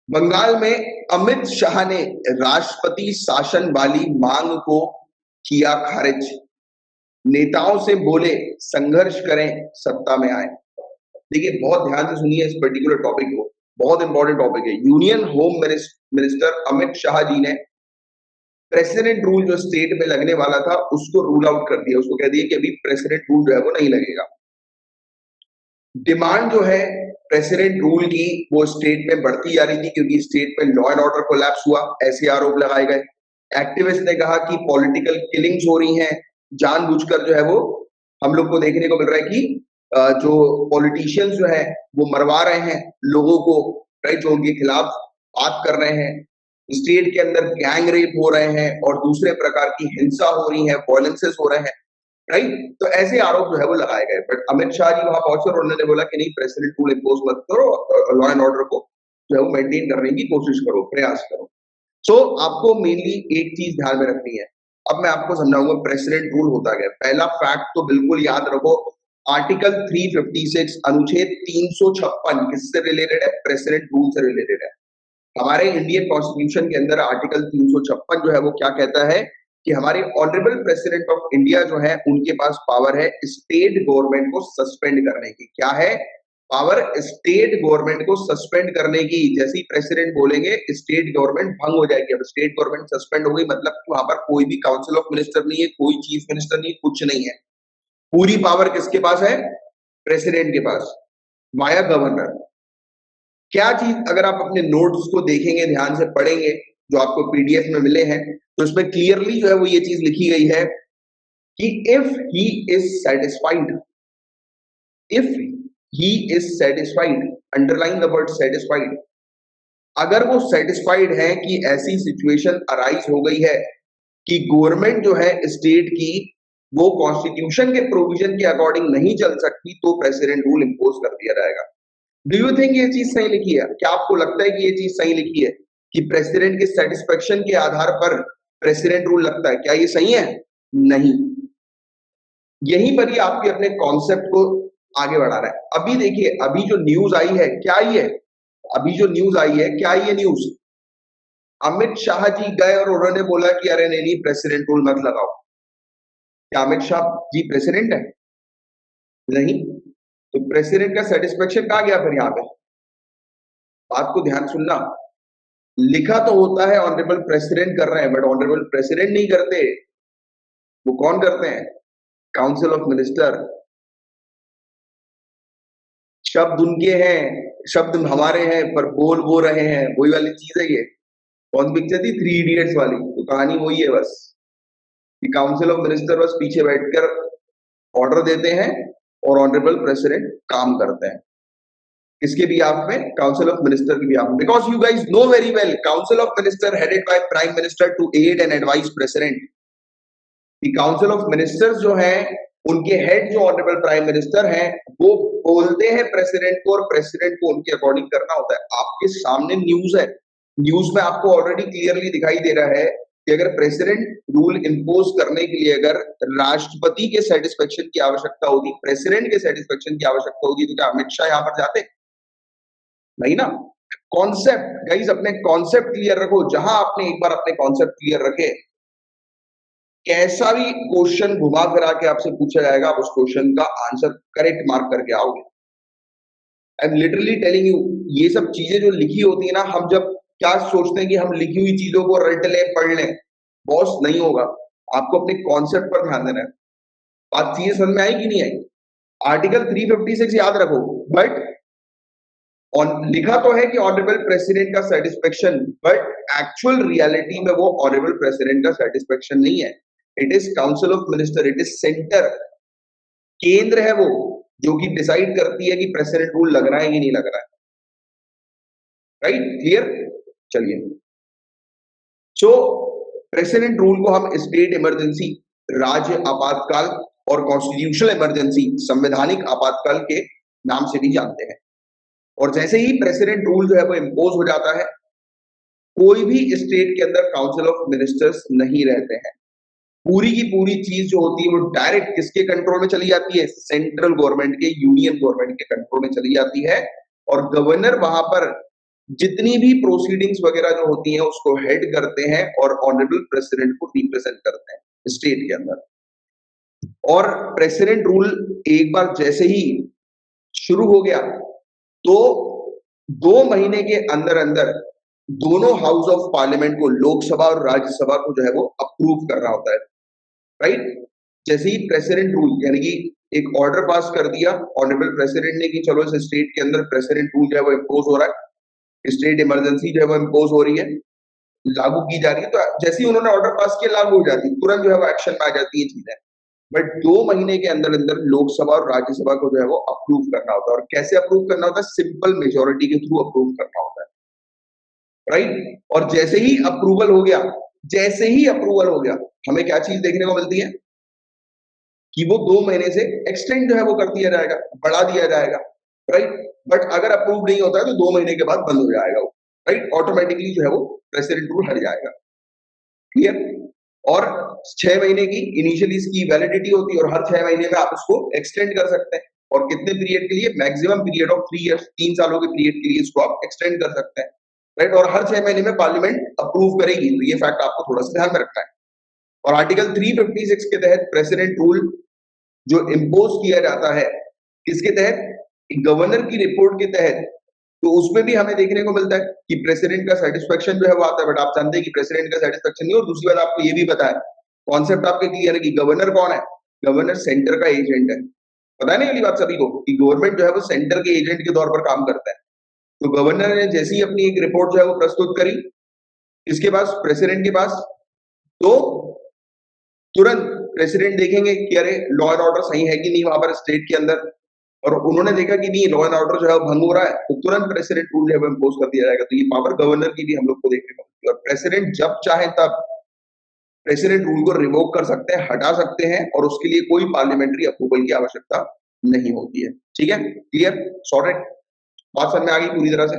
बंगाल में अमित शाह ने राष्ट्रपति शासन वाली मांग को किया खारिज। नेताओं से बोले संघर्ष करें, सत्ता में आए। देखिए, बहुत ध्यान से सुनिए इस पर्टिकुलर टॉपिक को, बहुत इंपॉर्टेंट टॉपिक है। Union home minister Amit Shah ji ने प्रेसिडेंट रूल जो स्टेट में लगने वाला था उसको रूल आउट कर दिया। उसको कह दिया कि अभी प्रेसिडेंट रूल जो है वो नहीं लगेगा। डिमांड जो है प्रेसिडेंट रूल की वो स्टेट में बढ़ती जा रही थी क्योंकि स्टेट में लॉ एंड ऑर्डर कोलैप्स हुआ, ऐसे आरोप लगाए गए। एक्टिविस्ट ने कहा कि पॉलिटिकल किलिंग्स हो रही हैं, जानबूझकर जो है वो हम लोग को देखने को मिल रहा है कि जो पॉलिटिशियंस जो है वो मरवा रहे हैं लोगों को, राइट, जो उनके खिलाफ बात कर रहे हैं। स्टेट के अंदर गैंग रेप हो रहे हैं और दूसरे प्रकार की हिंसा हो रही है, वायलेंसेस हो रहे हैं, राइट। तो ऐसे आरोप जो है वो लगाए गए। बट अमित शाह जी वहां पहुंचे और उन्होंने बोला कि नहीं, प्रेसिडेंट रूल इम्पोज मत करो, लॉ एंड ऑर्डर को जो है वो मेंटेन करने की कोशिश करो, प्रयास करो। सो आपको मेनली एक चीज ध्यान में रखनी है। अब मैं आपको समझाऊंगा प्रेसिडेंट रूल होता क्या है। पहला फैक्ट तो बिल्कुल याद रखो, आर्टिकल 356 अनुच्छेद 356 किससे रिलेटेड है? प्रेसिडेंट रूल से रिलेटेड है। हमारे इंडियन कॉन्स्टिट्यूशन के अंदर आर्टिकल 356 जो है वो क्या कहता है कि हमारे ऑनरेबल प्रेसिडेंट ऑफ इंडिया जो है उनके पास पावर है स्टेट गवर्नमेंट को सस्पेंड करने की। क्या है पावर? स्टेट गवर्नमेंट को सस्पेंड करने की। जैसे ही प्रेसिडेंट बोलेंगे स्टेट गवर्नमेंट भंग हो जाएगी। अब स्टेट गवर्नमेंट सस्पेंड हो गई मतलब वहां पर कोई भी काउंसिल ऑफ मिनिस्टर नहीं है, कोई चीफ मिनिस्टर नहीं है, कुछ नहीं है। पूरी पावर किसके पास है? प्रेसिडेंट के पास, वाया गवर्नर। क्या चीज, अगर आप अपने नोट्स को देखेंगे, ध्यान से पढ़ेंगे जो आपको पीडीएफ में मिले हैं, तो इसमें क्लियरली जो है वो ये चीज लिखी गई है कि if he is satisfied, if he is satisfied, underline the word satisfied, अगर वो सेटिस्फाइड है कि ऐसी सिचुएशन अराइज हो गई है कि गवर्नमेंट जो है स्टेट की वो कॉन्स्टिट्यूशन के प्रोविजन के अकॉर्डिंग नहीं चल सकती, तो प्रेसिडेंट रूल इम्पोज कर दिया जाएगा। डू यू थिंक ये चीज सही लिखी है? क्या आपको लगता है कि ये चीज सही लिखी है कि प्रेसिडेंट के सेटिस्फेक्शन के आधार पर प्रेसिडेंट रूल लगता है? क्या ये सही है? नहीं। यहीं पर ही आपके अपने कॉन्सेप्ट को आगे बढ़ा रहा है। अभी देखिए, अभी जो न्यूज आई है, क्या आई है? अभी जो न्यूज आई है, क्या आई है न्यूज? अमित शाह जी गए और उन्होंने बोला कि अरे नहीं नहीं, प्रेसिडेंट रूल मत लगाओ। क्या अमित शाह जी प्रेसिडेंट है? नहीं। तो प्रेसिडेंट का सेटिस्फेक्शन कहां गया फिर? यहां पे बात को ध्यान सुनना, लिखा तो होता है ऑनरेबल प्रेसिडेंट कर रहे हैं, बट ऑनरेबल प्रेसिडेंट नहीं करते। वो कौन करते हैं? Council of minister. शब्द उनके हैं, शब्द हमारे हैं, पर बोल वो रहे हैं। वही वाली चीज है ये। कौन पिक्चर थी? 3 इडियट्स वाली। तो कहानी वही है बस कि काउंसिल ऑफ मिनिस्टर बस पीछे बैठकर ऑर्डर देते हैं और ऑनरेबल प्रेसिडेंट काम करते हैं। किसके बिहाफ में? काउंसिल ऑफ मिनिस्टर के बिहाफ में। Because you guys know very well, council of minister headed by prime minister to aid and advice president. Council of ministers जो है उनके हेड जो ऑनरेबल प्राइम मिनिस्टर हैं वो बोलते हैं प्रेसिडेंट को, और प्रेसिडेंट को उनके अकॉर्डिंग करना होता है। आपके सामने न्यूज है, न्यूज में आपको ऑलरेडी क्लियरली दिखाई दे रहा है कि अगर प्रेसिडेंट रूल इम्पोज करने के लिए अगर राष्ट्रपति के सेटिस्फेक्शन की आवश्यकता होती, प्रेसिडेंट के सेटिस्फेक्शन की आवश्यकता होती, तो क्या अमित शाह यहां पर जाते? नहीं ना। कॉन्सेप्ट गाइस, अपने कॉन्सेप्ट क्लियर रखो। जहां आपने एक बार अपने कॉन्सेप्ट क्लियर रखे, कैसा भी क्वेश्चन घुमा फिरा के आपसे पूछा जाएगा, आप उस क्वेश्चन का आंसर करेक्ट मार्क करके आओगे। I am literally telling you, ये सब चीजें जो लिखी होती है ना, हम जब क्या सोचते हैं कि हम लिखी हुई चीजों को रट लें, पढ़ लें, बॉस नहीं होगा। आपको अपने कॉन्सेप्ट पर ध्यान देना है। बात चीजें समझ में आई कि नहीं आई? आर्टिकल 356 याद रखो, बट लिखा तो है कि ऑनरेबल प्रेसिडेंट का सेटिस्फेक्शन, बट एक्चुअल रियलिटी में वो ऑनरेबल प्रेसिडेंट का सेटिस्फेक्शन नहीं है। It is council of minister, it is centre, केंद्र है वो जो कि डिसाइड करती है कि प्रेसिडेंट रूल लग रहा है कि नहीं लग रहा है। राइट? क्लियर? चलिए, सो प्रेसिडेंट रूल को हम स्टेट इमरजेंसी, राज्य आपातकाल और कॉन्स्टिट्यूशनल इमरजेंसी, संवैधानिक आपातकाल के नाम से भी जानते हैं। और जैसे ही प्रेसिडेंट रूल जो है वो इम्पोज हो जाता है, कोई भी स्टेट के अंदर काउंसिल ऑफ मिनिस्टर्स नहीं रहते हैं। पूरी की पूरी चीज जो होती है वो डायरेक्ट किसके कंट्रोल में चली जाती है? सेंट्रल गवर्नमेंट के, यूनियन गवर्नमेंट के कंट्रोल में चली जाती है। और गवर्नर वहां पर जितनी भी प्रोसीडिंग्स वगैरह जो होती हैं उसको हेड करते हैं और ऑनरेबल प्रेसिडेंट को रिप्रेजेंट करते हैं स्टेट के अंदर। और प्रेसिडेंट रूल एक बार जैसे ही शुरू हो गया तो 2 महीने के अंदर-अंदर दोनों हाउस ऑफ पार्लियामेंट को, लोकसभा और राज्यसभा को जो है वो अप्रूव करना होता है, राइट? जैसे ही प्रेसिडेंट रूल यानी कि एक ऑर्डर पास कर दिया ऑनरेबल प्रेसिडेंट ने कि चलो इस स्टेट के अंदर प्रेसिडेंट रूल जो है वो इम्पोज हो रहा है, स्टेट इमरजेंसी जो है वो इम्पोज हो रही है, लागू की जा रही है, तो जैसे ही उन्होंने ऑर्डर पास किया लागू हो जाती है, तुरंत जो है वो एक्शन में आ जाती है चीजें। बट 2 महीने के अंदर-अंदर लोकसभा और राज्यसभा को जो है वो अप्रूव करना होता है। और कैसे अप्रूव करना होता है? सिंपल मेजॉरिटी के थ्रू अप्रूव करना होता है, राइट? और जैसे ही अप्रूवल हो गया, हमें क्या चीज देखने को मिलती है कि वो 2 महीने से एक्सटेंड जो है वो कर दिया जाएगा, बढ़ा दिया जाएगा, राइट? बट अगर अप्रूव नहीं होता है तो 2 महीने के बाद बंद हो जाएगा वो, राइट? ऑटोमेटिकली जो है वो प्रेसिडेंट रूल हट जाएगा, क्लियर? और 6 महीने की इनिशियली इसकी वैलिडिटी होती है और हर 6 महीने में आप उसको एक्सटेंड कर सकते हैं। और कितने पीरियड के लिए? मैक्सिमम पीरियड ऑफ 3 इयर्स, 3 सालों के पीरियड के लिए इसको आप एक्सटेंड कर सकते हैं, राइट? और हर 6 महीने में पार्लियामेंट अप्रूव करेगी, तो ये फैक्ट आपको थोड़ा सा ध्यान में रखना है। और आर्टिकल 356 के तहत प्रेसिडेंट रूल जो इम्पोज किया जाता है, किसके तहत? गवर्नर की रिपोर्ट के तहत। तो उसमें भी हमें देखने को मिलता है कि प्रेसिडेंट का सेटिस्फेक्शन जो है वो आता है, बट आप जानते हैं कि प्रेसिडेंट का सेटिस्फेक्शन नहीं। और दूसरी बात आपको ये भी पता है, कॉन्सेप्ट आपके क्लियर है कि गवर्नर कौन है? गवर्नर सेंटर का एजेंट है। पता है ना ये वाली बात सभी को कि गवर्नमेंट जो है वो सेंटर के एजेंट के तौर पर काम करता है। तो गवर्नर ने जैसी अपनी एक रिपोर्ट जो है वो प्रस्तुत करी इसके पास, प्रेसिडेंट के पास, तो तुरंत प्रेसिडेंट देखेंगे कि अरे लॉ एंड ऑर्डर सही है कि नहीं वहां पर स्टेट के अंदर, और उन्होंने देखा कि नहीं लॉ एंड ऑर्डर जो है वो भंग हो रहा है, तो तुरंत प्रेसिडेंट रूल जो है वो इम्पोज कर दिया जाएगा। तो ये पावर गवर्नर की भी हम लोग को देखने को मिलती है। और प्रेसिडेंट जब चाहे तब प्रेसिडेंट रूल को रिवोक कर सकते हैं, हटा सकते हैं, और उसके लिए कोई पार्लियामेंट्री अप्रूवल की आवश्यकता नहीं होती है। ठीक है, क्लियर, सॉर्टेड, बात समझ में आ गई पूरी तरह से?